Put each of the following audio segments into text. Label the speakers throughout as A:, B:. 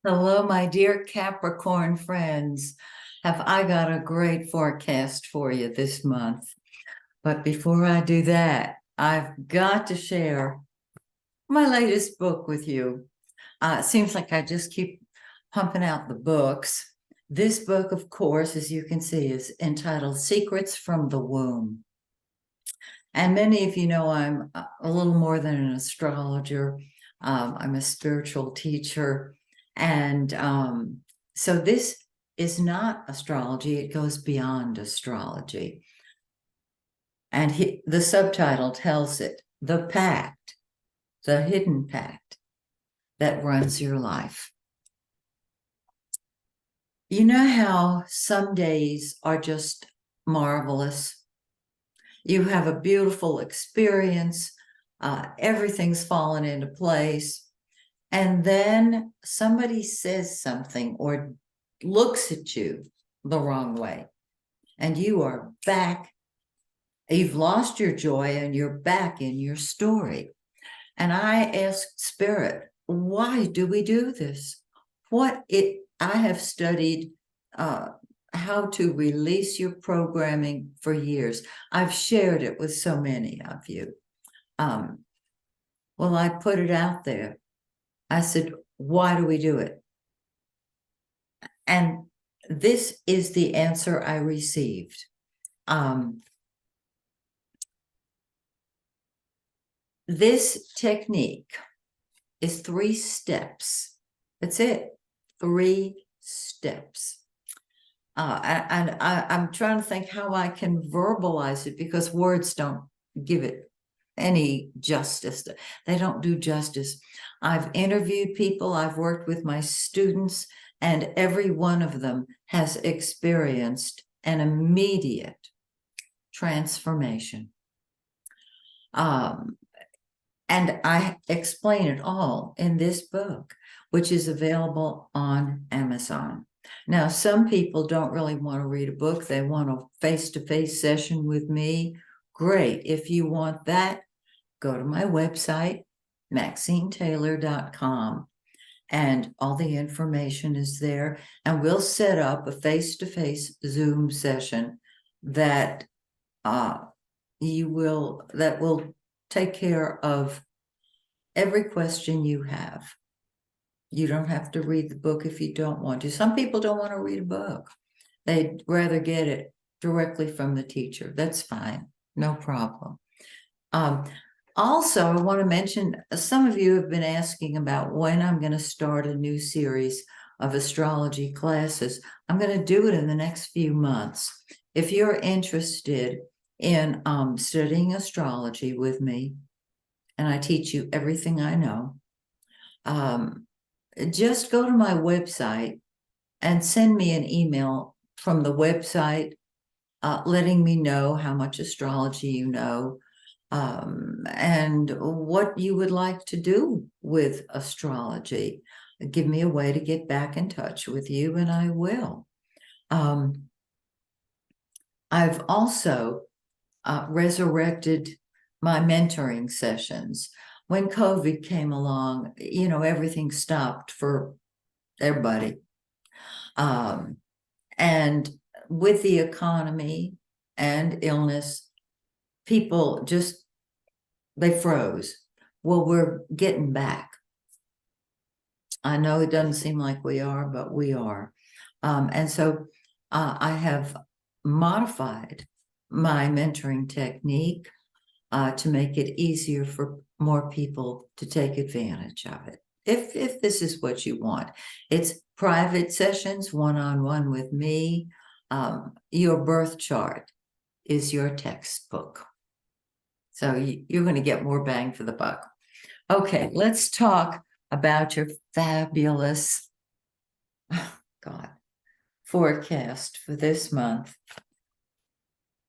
A: Hello, my dear Capricorn friends. Have I got a great forecast for you this month? But before I do that, I've got to share my latest book with you. It seems like I just keep pumping out the books. This book, of course, as you can see, is entitled Secrets from the Womb. And many of you know I'm a little more than an astrologer. I'm a spiritual teacher. And so this is not astrology, it goes beyond astrology. And the subtitle tells it, The Pact, the Hidden Pact that runs your life. You know how some days are just marvelous? You have a beautiful experience, everything's fallen into place. And then somebody says something or looks at you the wrong way, and you are back. You've lost your joy and you're back in your story. And I asked Spirit, why do we do this? I have studied how to release your programming for years. I've shared it with so many of you. Well, I put it out there. I said, why do we do it? And this is the answer I received. This technique is 3 steps. That's it. 3 steps. And I'm trying to think how I can verbalize it, because words don't give it any justice. They don't do justice. I've interviewed people, I've worked with my students, and every one of them has experienced an immediate transformation. And I explain it all in this book, which is available on Amazon. Now, some people don't really want to read a book. They want a face-to-face session with me. Great. If you want that, go to my website, MaxineTaylor.com, and all the information is there. And we'll set up a face-to-face Zoom session that will take care of every question you have. You don't have to read the book if you don't want to. Some people don't want to read a book. They'd rather get it directly from the teacher. That's fine. No problem. Also, I want to mention, some of you have been asking about when I'm going to start a new series of astrology classes. I'm going to do it in the next few months. If you're interested in studying astrology with me, and I teach you everything I know, just go to my website and send me an email from the website letting me know how much astrology you know, and what you would like to do with astrology. Give me a way to get back in touch with you, and I will. I've also resurrected my mentoring sessions. When COVID came along, everything stopped for everybody. And with the economy and illness, people they froze. Well, we're getting back. I know it doesn't seem like we are, but we are. And so I have modified my mentoring technique to make it easier for more people to take advantage of it. If this is what you want, it's private sessions, one-on-one with me. Your birth chart is your textbook. So you're going to get more bang for the buck. Okay, let's talk about your fabulous, forecast for this month.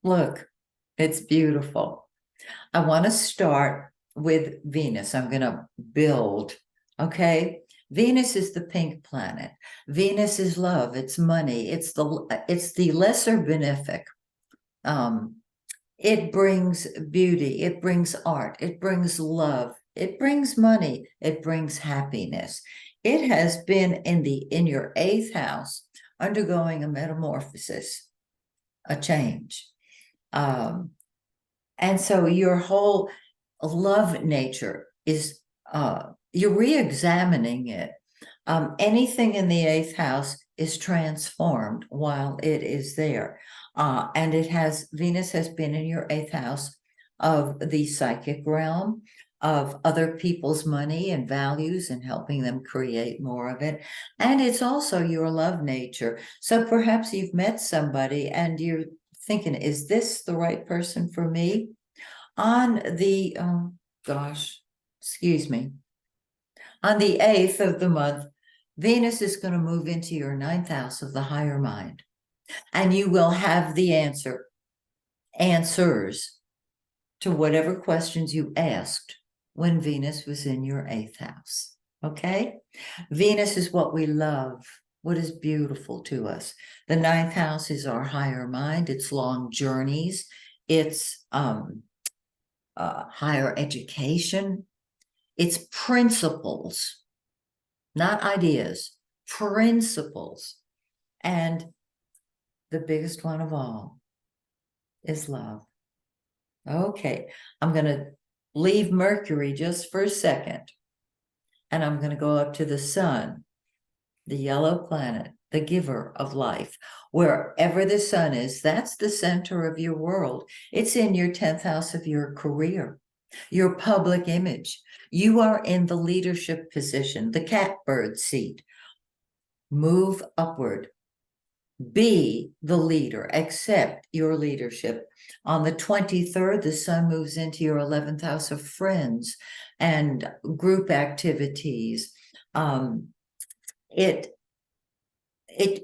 A: Look, it's beautiful. I want to start with Venus. I'm going to build, okay? Venus is the pink planet. Venus is love, it's money, it's the lesser benefic. It brings beauty, it brings art, it brings love, It brings money. It brings happiness. It has been in your 8th house, undergoing a metamorphosis, a change. And so your whole love nature is, you're re-examining it. Anything in the 8th house is transformed while it is there. And Venus has been in your 8th house of the psychic realm, of other people's money and values and helping them create more of it. And it's also your love nature. So perhaps you've met somebody and you're thinking, is this the right person for me? On the, excuse me, on the 8th of the month, Venus is going to move into your 9th house of the higher mind, and you will have the answers to whatever questions you asked when Venus was in your 8th house. Okay? Venus is what we love, what is beautiful to us. The 9th house is our higher mind, it's long journeys, it's higher education, it's principles, not ideas, principles. And the biggest one of all is love. Okay, I'm going to leave Mercury just for a second, and I'm going to go up to the sun, the yellow planet, the giver of life. Wherever the sun is, that's the center of your world. It's in your 10th house of your career, your public image. You are in the leadership position, the catbird seat. Move upward. Be the leader, accept your leadership. On the 23rd, the sun moves into your 11th house of friends and group activities. It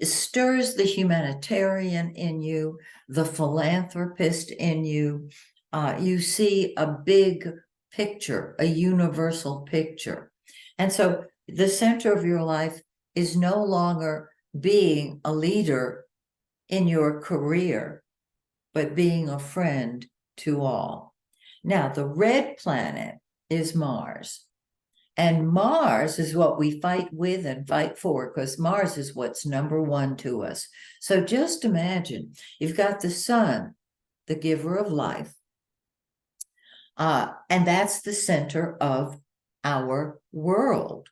A: stirs the humanitarian in you, the philanthropist in you. You see a big picture, a universal picture. And so the center of your life is no longer being a leader in your career, but being a friend to all. Now, the red planet is Mars. And Mars is what we fight with and fight for, because Mars is what's number one to us. So just imagine, you've got the sun, the giver of life, and that's the center of our world.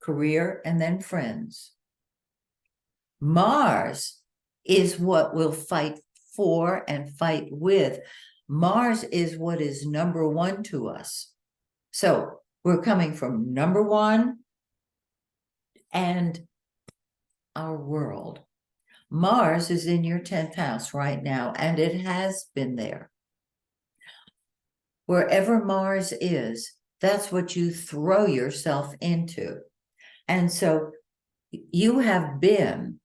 A: Career and then friends. Mars is what we'll fight for and fight with. Mars is what is number one to us. So we're coming from number one and our world. Mars is in your 10th house right now, and it has been there. Wherever Mars is, that's what you throw yourself into. And so you have been,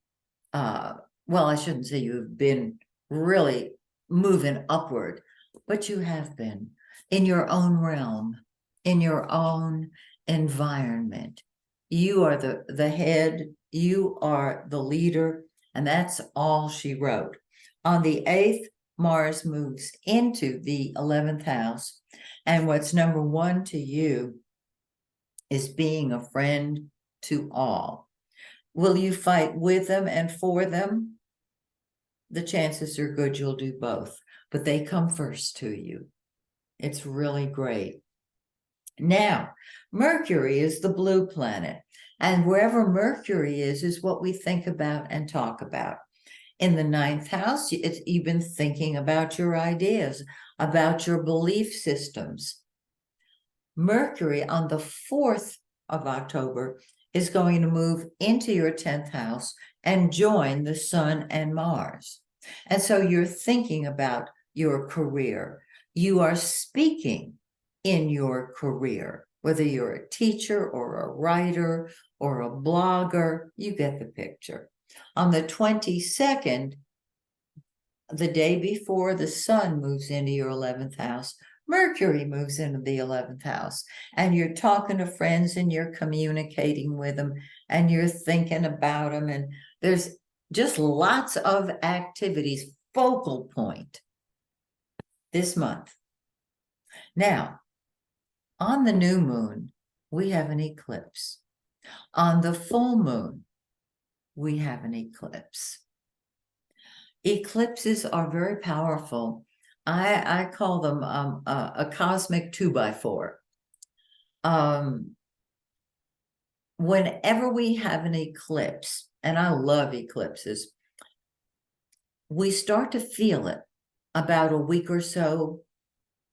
A: well, I shouldn't say you've been really moving upward, but you have been in your own realm, in your own environment. You are the head, you are the leader, and that's all she wrote. On the 8th, Mars moves into the 11th house, and what's number one to you is being a friend to all. Will you fight with them and for them? The chances are good you'll do both, but they come first to you. It's really great. Now, Mercury is the blue planet, and wherever Mercury is what we think about and talk about. In the 9th house, you've been thinking about your ideas, about your belief systems. Mercury on the 4th of October is going to move into your 10th house and join the sun and Mars. And so you're thinking about your career. You are speaking in your career, whether you're a teacher or a writer or a blogger, you get the picture. On the 22nd, the day before the sun moves into your 11th house, Mercury moves into the 11th house, and you're talking to friends and you're communicating with them and you're thinking about them, and there's just lots of activities. Focal point this month Now, on the new moon, we have an eclipse. On the full moon, we have an eclipse. Eclipses are very powerful. I call them a cosmic 2x4. Whenever we have an eclipse, and I love eclipses, we start to feel it about a week or so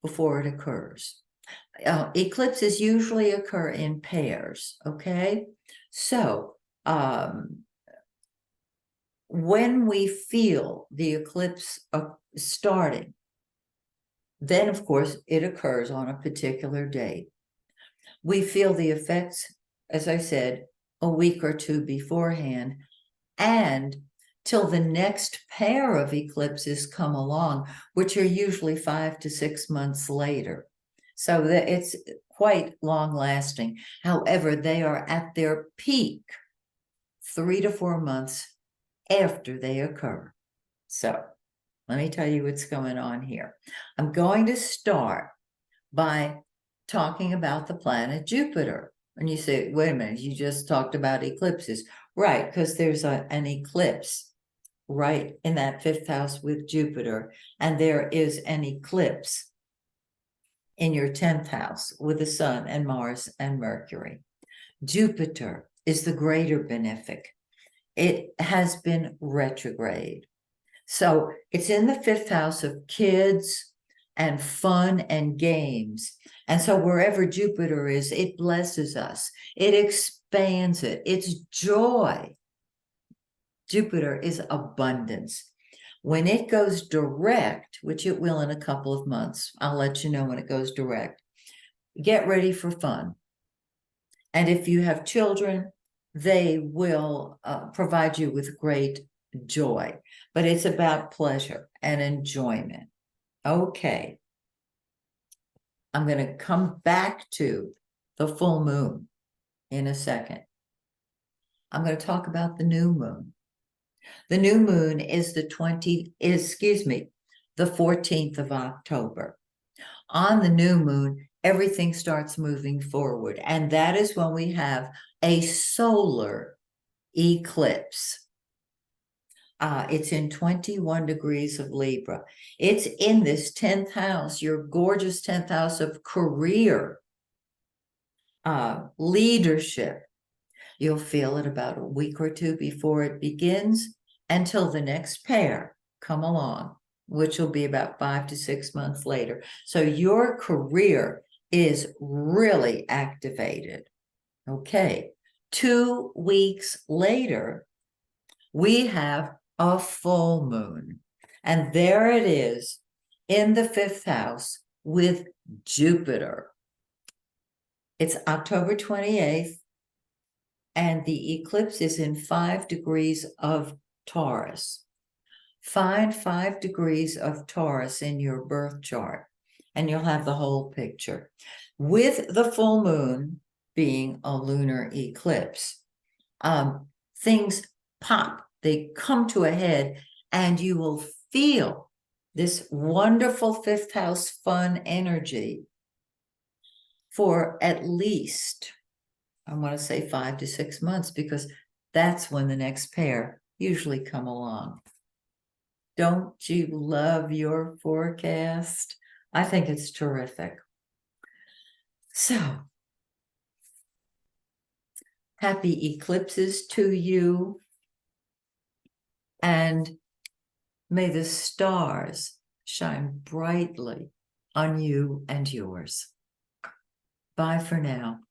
A: before it occurs. Eclipses usually occur in pairs, okay? So, when we feel the eclipse starting, then of course it occurs on a particular date. We feel the effects, as I said, a week or two beforehand, and till the next pair of eclipses come along, which are usually 5 to 6 months later. So that it's quite long lasting. However, they are at their peak 3 to 4 months after they occur. So let me tell you what's going on here. I'm going to start by talking about the planet Jupiter. And you say, wait a minute, you just talked about eclipses. Right, because there's an eclipse right in that 5th house with Jupiter. And there is an eclipse in your 10th house with the Sun and Mars and Mercury. Jupiter is the greater benefic. It has been retrograde. So it's in the 5th house of kids and fun and games. And so wherever Jupiter is, it blesses us. It expands it. It's joy. Jupiter is abundance. When it goes direct, which it will in a couple of months, I'll let you know when it goes direct, get ready for fun. And if you have children, they will provide you with great joy, but it's about pleasure and enjoyment. Okay. I'm going to come back to the full moon in a second. I'm going to talk about the new moon. The new moon is the 14th of October. On the new moon, everything starts moving forward. And that is when we have a solar eclipse. It's in 21 degrees of Libra. It's in this 10th house, your gorgeous 10th house of career, leadership. You'll feel it about a week or two before it begins until the next pair come along, which will be about 5 to 6 months later. So your career is really activated. Okay. 2 weeks later, we have a full moon. And there it is in the 5th house with Jupiter. It's October 28th, and the eclipse is in 5 degrees of Taurus. Find 5 degrees of Taurus in your birth chart, and you'll have the whole picture. With the full moon being a lunar eclipse, things pop. They come to a head, and you will feel this wonderful 5th house fun energy for at least, I want to say 5 to 6 months, because that's when the next pair usually come along. Don't you love your forecast? I think it's terrific. So, happy eclipses to you. And may the stars shine brightly on you and yours. Bye for now.